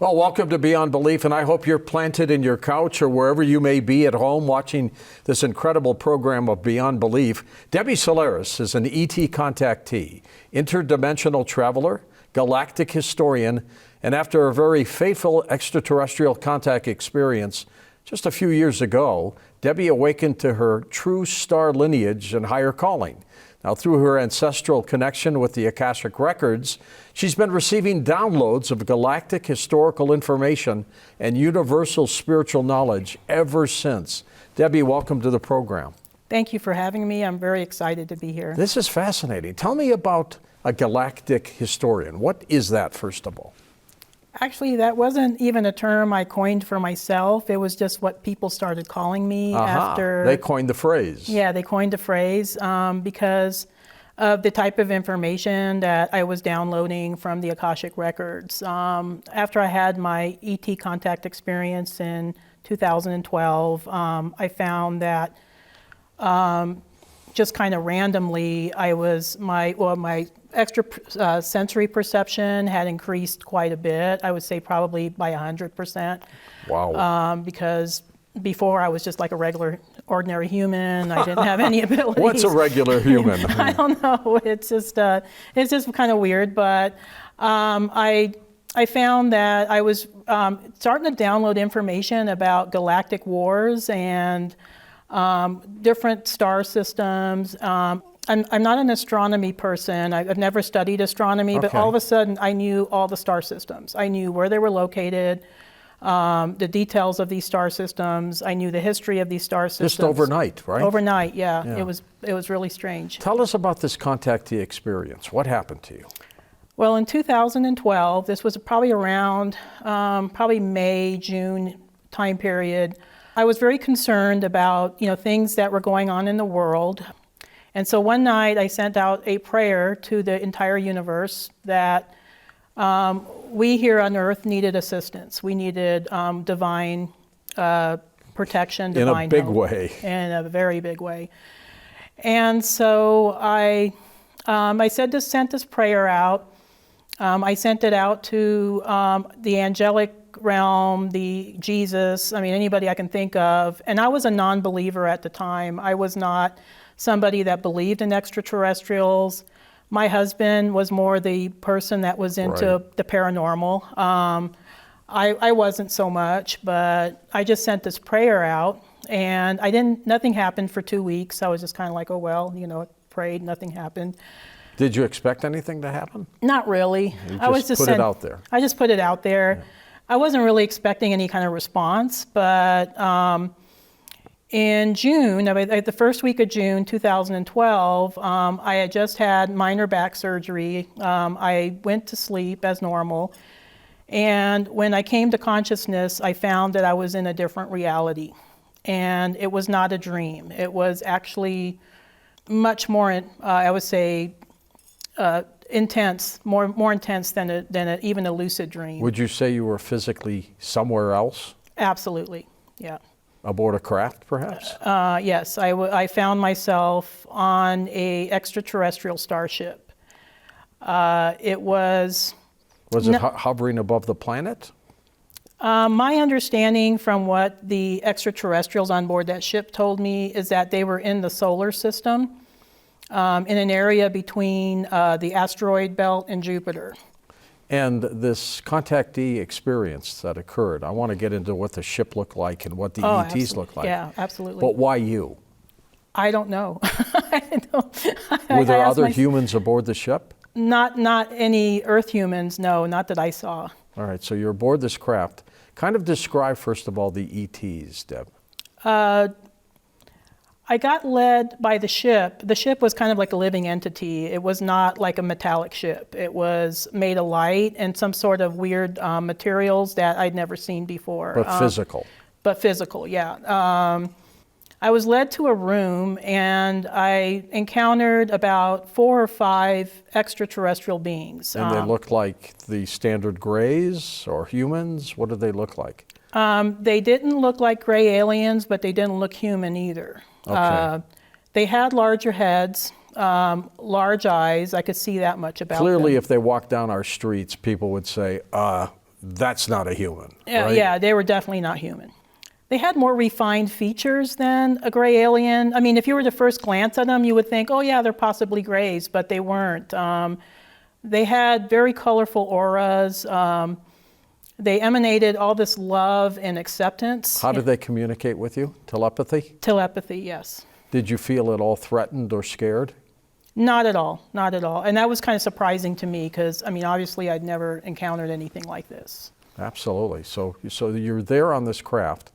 Well, welcome to Beyond Belief, and I hope you're planted in your couch or wherever you may be at home watching this incredible program of Beyond Belief. Debbie Solaris is an ET contactee, interdimensional traveler, galactic historian, and after a very fateful extraterrestrial contact experience just a few years ago, Debbie awakened to her true star lineage and higher calling. Now, through her ancestral connection with the Akashic Records, she's been receiving downloads of galactic historical information and universal spiritual knowledge ever since. Debbie, welcome to the program. Thank you for having me. I'm very excited to be here. This is fascinating. Tell me about a galactic historian. What is that, first of all? Actually, that wasn't even a term I coined for myself. It was just what people started calling me after. They coined the phrase. Yeah, they coined the phrase because of the type of information that I was downloading from the Akashic Records. After I had my ET contact experience in 2012, I found that just kind of randomly, my extra sensory perception had increased quite a bit. I would say probably by 100%. Wow. Because before I was just like a regular, ordinary human. I didn't have any abilities. What's a regular human? I don't know. It's just kind of weird. But I found that I was starting to download information about galactic wars and different star systems. I'm not an astronomy person. I've never studied astronomy, but all of a sudden I knew all the star systems. I knew where they were located, the details of these star systems. I knew the history of these star systems. Just overnight, right? Overnight, yeah. It was really strange. Tell us about this contactee experience. What happened to you? Well, in 2012, this was probably around May, June time period. I was very concerned about things that were going on in the world. And so one night I sent out a prayer to the entire universe that we here on Earth needed assistance. We needed divine protection, divine in a big help, way. In a very big way. And so I sent this prayer out. I sent it out to the angelic realm, the Jesus, anybody I can think of. And I was a non-believer at the time. I was not somebody that believed in extraterrestrials. My husband was more the person that was into the paranormal. I wasn't so much, but I just sent this prayer out, and nothing happened for 2 weeks. I was just kind of like, oh well, prayed, nothing happened. Did you expect anything to happen? Not really. You just put it out there. I just put it out there. Yeah. I wasn't really expecting any kind of response, but in June, the first week of June 2012, I had just had minor back surgery. I went to sleep as normal. And when I came to consciousness, I found that I was in a different reality. And it was not a dream. It was actually much more, I would say, intense, more intense than even a lucid dream. Would you say you were physically somewhere else? Absolutely, yeah. Aboard a craft, perhaps? Yes, I found myself on a extraterrestrial starship. It was... Was it hovering above the planet? My understanding from what the extraterrestrials on board that ship told me is that they were in the solar system, in an area between the asteroid belt and Jupiter. And this contactee experience that occurred, I want to get into what the ship looked like and what the ETs looked like. Yeah, absolutely. But why you? I don't know. Were there other humans aboard the ship? Not any Earth humans, no, not that I saw. All right, so you're aboard this craft. Kind of describe, first of all, the ETs, Deb. I got led by the ship. The ship was kind of like a living entity. It was not like a metallic ship. It was made of light and some sort of weird materials that I'd never seen before. But physical. But physical, yeah. I was led to a room and I encountered about 4 or 5 extraterrestrial beings. And they looked like the standard grays or humans? What did they look like? They didn't look like gray aliens, but they didn't look human either. Okay. They had larger heads, large eyes. I could see that much about them. Clearly, if they walked down our streets, people would say, that's not a human, Yeah, right? yeah, they were definitely not human. They had more refined features than a gray alien. I mean, if you were to first glance at them, you would think, oh yeah, they're possibly grays, but they weren't. They had very colorful auras. They emanated all this love and acceptance. How did they communicate with you? Telepathy? Telepathy, yes. Did you feel at all threatened or scared? Not at all, not at all. And that was kind of surprising to me because, I mean, obviously I'd never encountered anything like this. Absolutely. So you're there on this craft.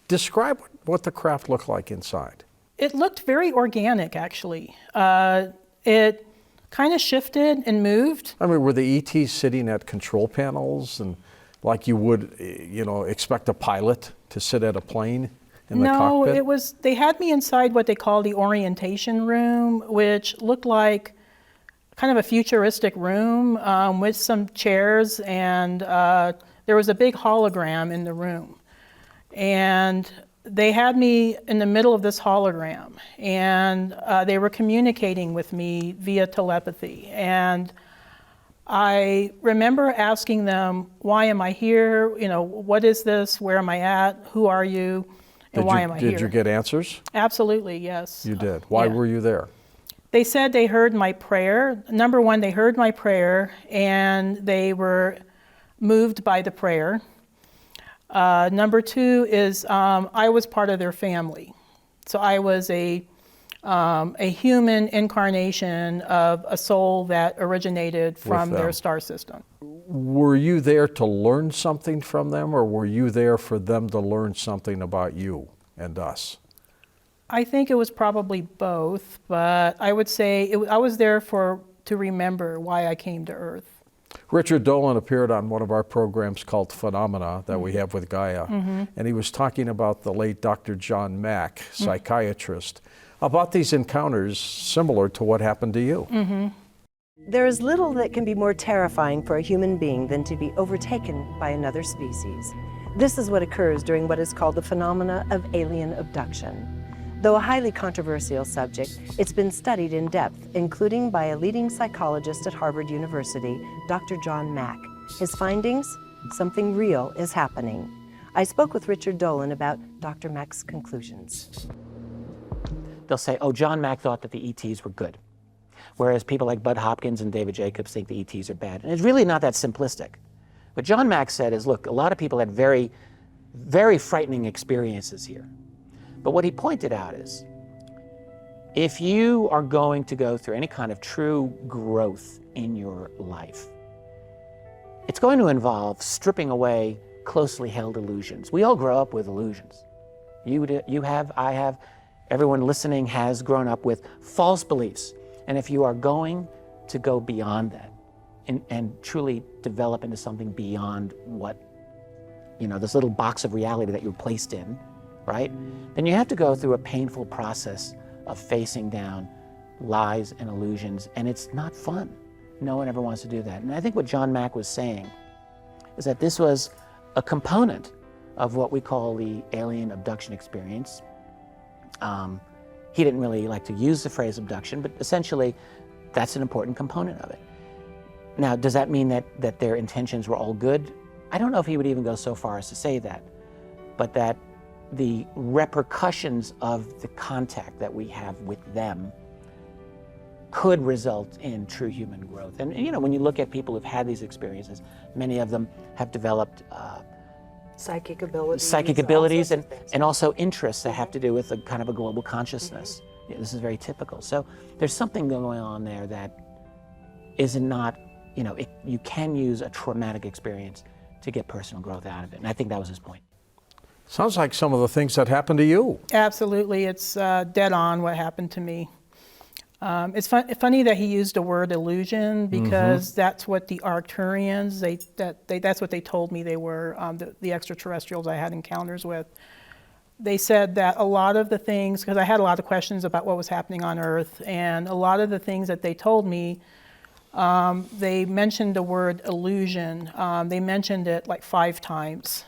Describe what the craft looked like inside. It looked very organic, actually. It kind of shifted and moved. I mean, were the ETs sitting at control panels and like you would, expect a pilot to sit at a plane in the cockpit? No, they had me inside what they call the orientation room, which looked like kind of a futuristic room with some chairs, and there was a big hologram in the room. And they had me in the middle of this hologram, and they were communicating with me via telepathy. And I remember asking them, why am I here? What is this? Where am I at? Who are you? And why am I here? Did you get answers? Absolutely, yes. You did. Why were you there? They said they heard my prayer. Number one, they heard my prayer, and they were moved by the prayer. Number two is I was part of their family. So I was a human incarnation of a soul that originated from their star system. Were you there to learn something from them, or were you there for them to learn something about you and us? I think it was probably both, but I would say I was there to remember why I came to Earth. Richard Dolan appeared on one of our programs called Phenomena that we have with Gaia, and he was talking about the late Dr. John Mack, psychiatrist, about these encounters similar to what happened to you. There is little that can be more terrifying for a human being than to be overtaken by another species. This is what occurs during what is called the phenomena of alien abduction. Though a highly controversial subject, it's been studied in depth, including by a leading psychologist at Harvard University, Dr. John Mack. His findings? Something real is happening. I spoke with Richard Dolan about Dr. Mack's conclusions. They'll say, oh, John Mack thought that the ETs were good, whereas people like Bud Hopkins and David Jacobs think the ETs are bad. And it's really not that simplistic. What John Mack said is, look, a lot of people had very, very frightening experiences here. But what he pointed out is, if you are going to go through any kind of true growth in your life, it's going to involve stripping away closely held illusions. We all grow up with illusions. You have, I have, everyone listening has grown up with false beliefs. And if you are going to go beyond that and truly develop into something beyond what, this little box of reality that you're placed in, right? Then you have to go through a painful process of facing down lies and illusions, and it's not fun. No one ever wants to do that. And I think what John Mack was saying is that this was a component of what we call the alien abduction experience. He didn't really like to use the phrase abduction, but essentially that's an important component of it. Now, does that mean that their intentions were all good? I don't know if he would even go so far as to say that, but that the repercussions of the contact that we have with them could result in true human growth. And when you look at people who've had these experiences, many of them have developed Psychic abilities and also interests that have to do with a kind of a global consciousness. Yeah, this is very typical. So there's something going on there that is not, you can use a traumatic experience to get personal growth out of it. And I think that was his point. Sounds like some of the things that happened to you. Absolutely, it's dead on what happened to me. It's funny that he used the word illusion because that's what the Arcturians, that's what they told me they were, the extraterrestrials I had encounters with. They said that a lot of the things, because I had a lot of questions about what was happening on Earth, and a lot of the things that they told me, they mentioned the word illusion. They mentioned it like 5 times.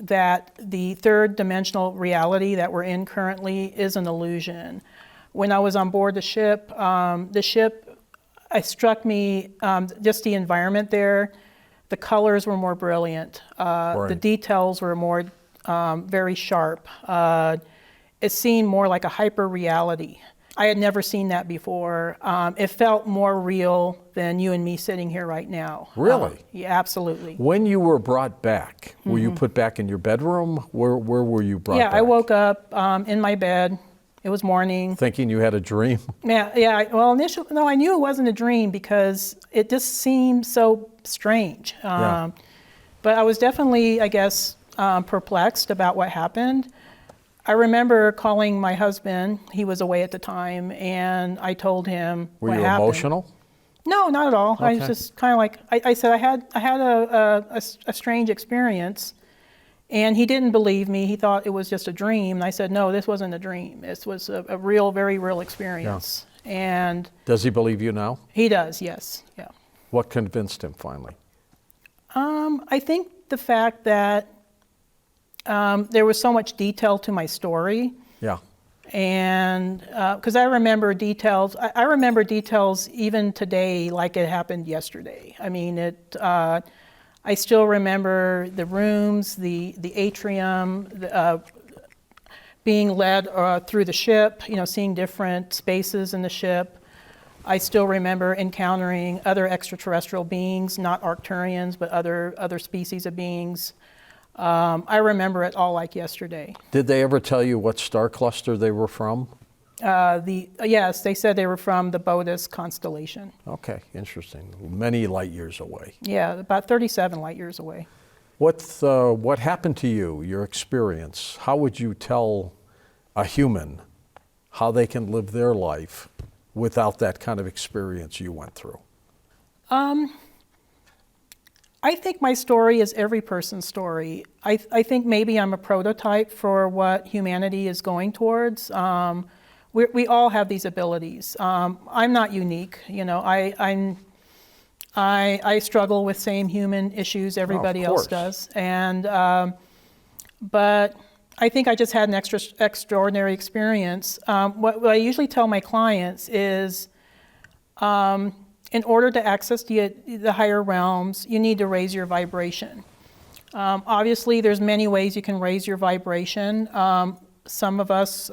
That the third dimensional reality that we're in currently is an illusion. When I was on board the ship, it struck me just the environment there. The colors were more brilliant. Right. The details were more very sharp. It seemed more like a hyper reality. I had never seen that before. It felt more real than you and me sitting here right now. Really? Yeah, absolutely. When you were brought back, were you put back in your bedroom? Where were you brought back? Yeah, I woke up in my bed. It was morning. Thinking you had a dream? Yeah. Well, initially, no, I knew it wasn't a dream because it just seemed so strange. Yeah. But I was definitely, I guess, perplexed about what happened. I remember calling my husband. He was away at the time, and I told him Were what you happened. emotional? No, not at all. I was Okay. just kind of like, I said I had a strange experience, and he didn't believe me. He thought it was just a dream. And I said, no, this wasn't a dream. This was a real, very real experience. And Does he believe you now? he does, yes, yeah. What convinced him finally? I think the fact that there was so much detail to my story. Yeah. And because I remember details, I remember details even today like it happened yesterday. I mean, I still remember the rooms, the atrium, being led through the ship, seeing different spaces in the ship. I still remember encountering other extraterrestrial beings, not Arcturians, but other species of beings. I remember it all like yesterday. Did they ever tell you what star cluster they were from? Yes, they said they were from the Bodas constellation. Okay, interesting. Many light years away. Yeah, about 37 light years away. What happened to you, your experience? How would you tell a human how they can live their life without that kind of experience you went through? I think my story is every person's story. I think maybe I'm a prototype for what humanity is going towards. We all have these abilities. I'm not unique. I struggle with same human issues everybody else does. And but I think I just had an extraordinary experience. What I usually tell my clients is, in order to access the higher realms, you need to raise your vibration. Obviously, there's many ways you can raise your vibration. Some of us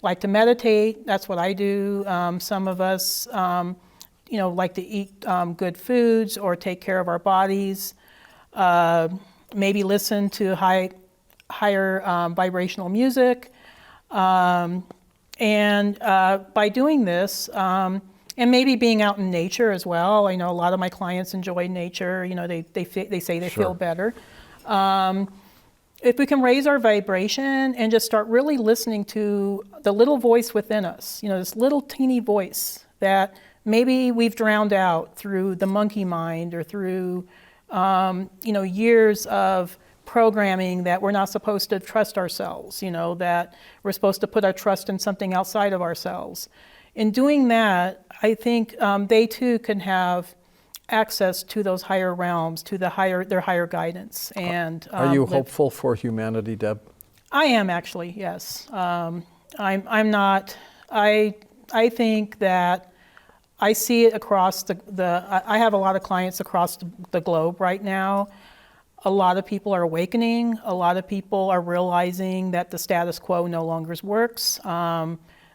like to meditate. That's what I do. Some of us, like to eat good foods or take care of our bodies. Maybe listen to higher vibrational music. And by doing this, and maybe being out in nature as well. I know a lot of my clients enjoy nature. They say they feel better. If we can raise our vibration and just start really listening to the little voice within us, this little teeny voice that maybe we've drowned out through the monkey mind or through, years of programming that we're not supposed to trust ourselves, that we're supposed to put our trust in something outside of ourselves. In doing that, I think they too can have access to those higher realms, to their higher guidance. And are you hopeful for humanity, Deb? I am actually, yes. I'm not. I think that I see it across I have a lot of clients across the globe right now. A lot of people are awakening. A lot of people are realizing that the status quo no longer works.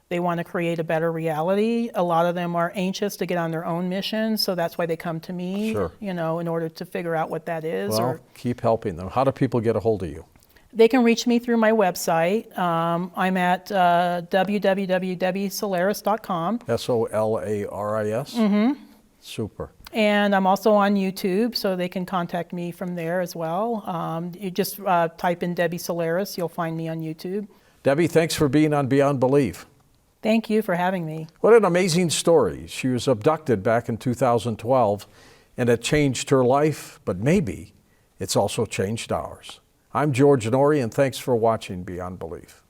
They want to create a better reality. A lot of them are anxious to get on their own mission, so that's why they come to me, in order to figure out what that is. Well, keep helping them. How do people get a hold of you? They can reach me through my website. I'm at www.debbysolaris.com. SOLARIS? Mm-hmm. Super. And I'm also on YouTube, so they can contact me from there as well. You just type in Debbie Solaris, you'll find me on YouTube. Debbie, thanks for being on Beyond Belief. Thank you for having me. What an amazing story. She was abducted back in 2012, and it changed her life, but maybe it's also changed ours. I'm George Norrie, and thanks for watching Beyond Belief.